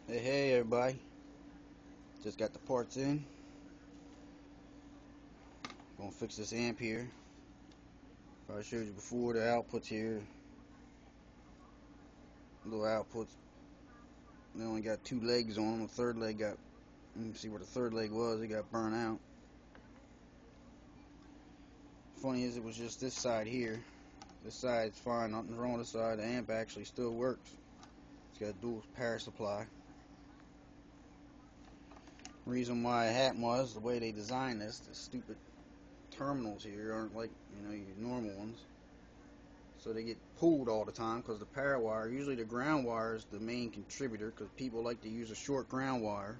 Hey everybody, just got the parts in. Gonna fix this amp here. I showed you before the outputs here. Little outputs. They only got two legs on them. The third leg got, let me see where the third leg was. It got burnt out. Funny is it was just this side here. This side's fine, nothing wrong with this side. The amp actually still works. It's got a dual power supply. Reason why it happened was the way they designed this. The stupid terminals here aren't like your normal ones. So they get pulled all the time because the power wire, usually the ground wire is the main contributor because people like to use a short ground wire.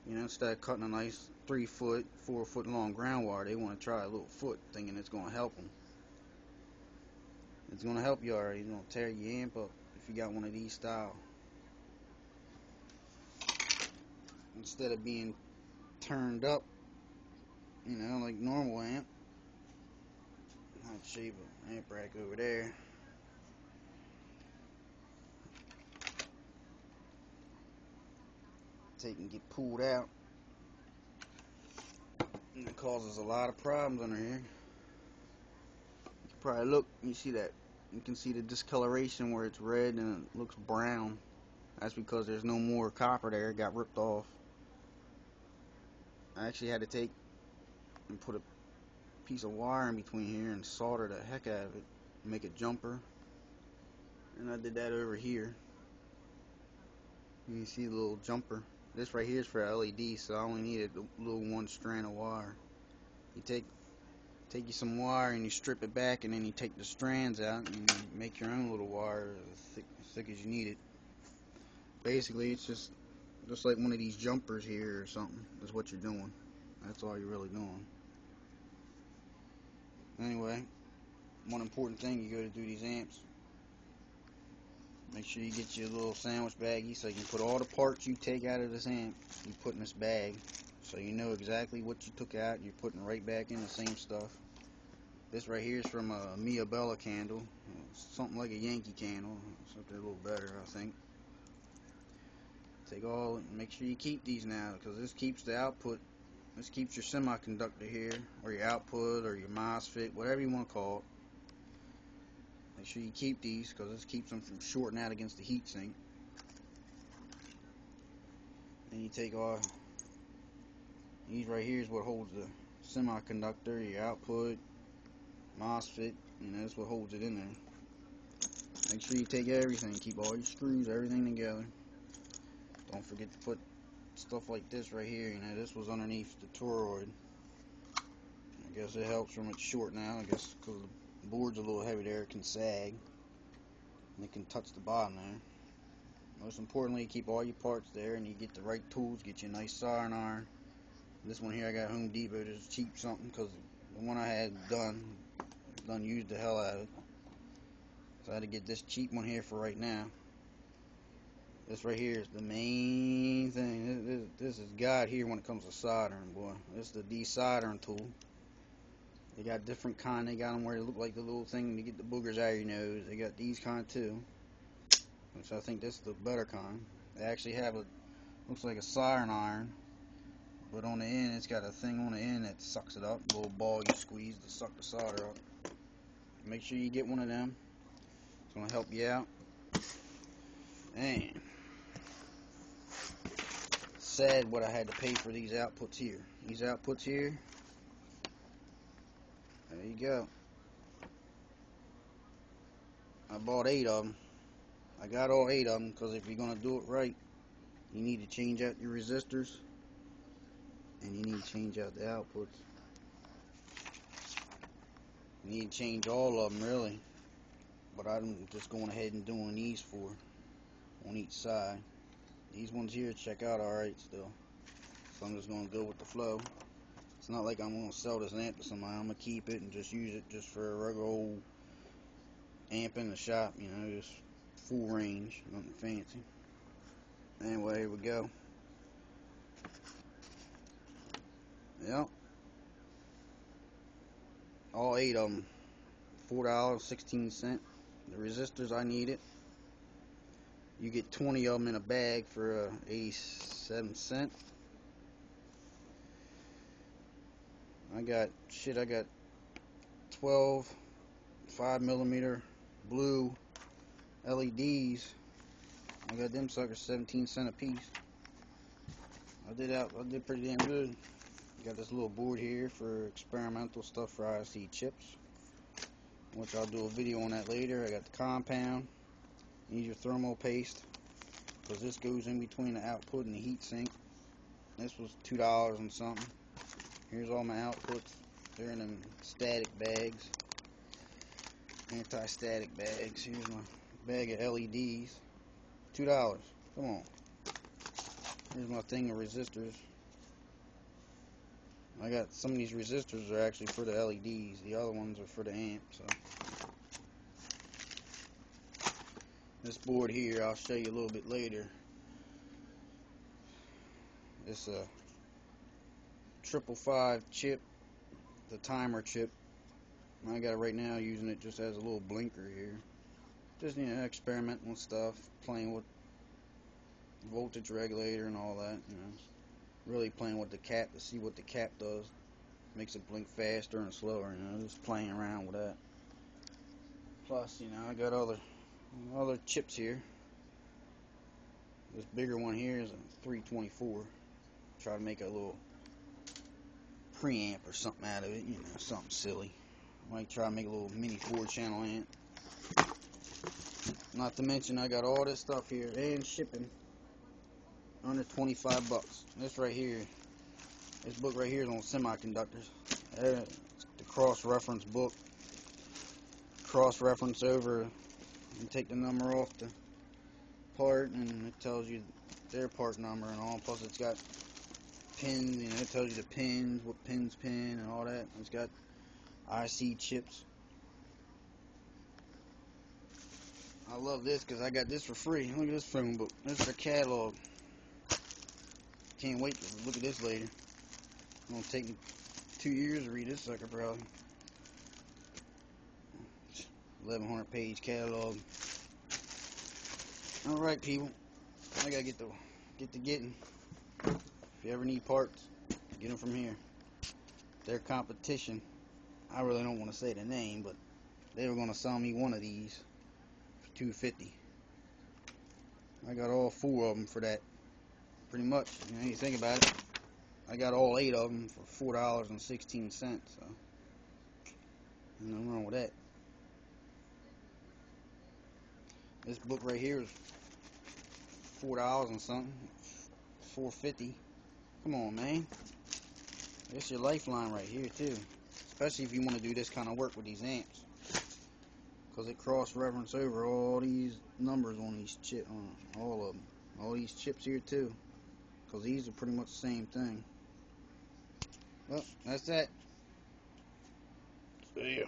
Instead of cutting a nice 3 foot, 4 foot long ground wire, they want to try a little foot thinking it's going to help them. It's going to help you already. It's going to tear your amp up if you got one of these style. Instead of being turned up, like normal amp. I'll show you the amp rack over there. Take and get pulled out. And it causes a lot of problems under here. You probably look, you see that, you can see the discoloration where it's red and it looks brown. That's because there's no more copper there. It got ripped off. I actually had to take and put a piece of wire in between here and solder the heck out of it, make a jumper. And I did that over here. You can see the little jumper. This right here is for LED, so I only needed a little one strand of wire. You take you some wire and you strip it back, and then you take the strands out and you make your own little wire as thick as you need it. Basically, it's just like one of these jumpers here or something. That's what you're doing. That's all you're really doing. Anyway, one important thing, you go to do these amps, make sure you get your little sandwich baggie so you can put all the parts you take out of this amp, you put in this bag, so you know exactly what you took out. You're putting right back in the same stuff. This right here is from a Mia Bella candle. It's something like a Yankee candle, something a little better, I think. Make sure you keep these now, because this keeps the output. This keeps your semiconductor here, or your output, or your MOSFET, whatever you want to call it. Make sure you keep these, because this keeps them from shorting out against the heat sink. Then you take off. These right here is what holds the semiconductor, your output, MOSFET. That's what holds it in there. Make sure you take everything. Keep all your screws, everything together. Don't forget to put stuff like this right here. This was underneath the toroid. I guess it helps from it shorting out. I guess because the board's a little heavy there, it can sag. And it can touch the bottom there. Most importantly, keep all your parts there, and you get the right tools. Get you a nice soldering iron. This one here I got Home Depot. This is cheap something, because the one I had done used the hell out of it. So I had to get this cheap one here for right now. This right here is the main thing. This is God here when it comes to soldering, boy. This is the desoldering tool. They got different kind. They got them where they look like the little thing to get the boogers out of your nose. They got these kind too, which I think this is the better kind. They actually have looks like a soldering iron, but on the end it's got a thing on the end that sucks it up. A little ball you squeeze to suck the solder up. Make sure you get one of them. It's gonna help you out. And sad what I had to pay for these outputs here. These outputs here. There you go. I bought 8 of them. I got all 8 of them because if you're gonna do it right, you need to change out your resistors and you need to change out the outputs. You need to change all of them really, but I'm just going ahead and doing these 4 on each side. These ones here check out alright still, so I'm just going to go with the flow. It's not like I'm going to sell this amp to somebody. I'm going to keep it and just use it just for a regular old amp in the shop, just full range, nothing fancy. Anyway, here we go. Yep. All 8 of them. $4.16. The resistors I needed. You get 20 of them in a bag for 87 cents. I got 12 5mm blue LEDs. I got them suckers 17 cents a piece. I did pretty damn good. Got this little board here for experimental stuff for IC chips, which I'll do a video on that later. I got the compound. Need your thermal paste, because this goes in between the output and the heat sink. This was $2 and something. Here's all my outputs. They're in them static bags, anti-static bags. Here's my bag of LEDs. $2. Come on. Here's my thing of resistors. I got some of these resistors are actually for the LEDs. The other ones are for the amp. So this board here, I'll show you a little bit later. It's a 555 chip, the timer chip. I got it right now, using it just as a little blinker here. Just, you know, experimenting with stuff, playing with voltage regulator and all that, you know. Really playing with the cap to see what the cap does. Makes it blink faster and slower, you know, just playing around with that. Plus, you know, I got other chips here. This bigger one here is a 324. Try to make a little preamp or something out of it, you know, something silly. Might try to make a little mini 4-channel amp. Not to mention, I got all this stuff here and shipping under 25 bucks. This right here, this book right here is on semiconductors. It's the cross-reference book. Cross-reference over and take the number off the part, and it tells you their part number and all. Plus, it's got pins. You know, it tells you the pins, what pins pin, and all that. It's got IC chips. I love this because I got this for free. Look at this phone book. This is a catalog. Can't wait to look at this later. It's gonna take me 2 years to read this sucker, probably. 1100 page catalog. Alright, people, I gotta get to getting. If you ever need parts, get them from here. Their competition, I really don't want to say the name, but they were gonna sell me one of these for $2.50. I got all 4 of them for that, pretty much. You know, you think about it, I got all 8 of them for $4.16. So nothing wrong with that. This book right here is $4 and something, $4.50. Come on, man. It's your lifeline right here too, especially if you want to do this kind of work with these amps, because it cross-reference over all these numbers on these chip, on all of them, all these chips here too, because these are pretty much the same thing. Well, that's that. See ya.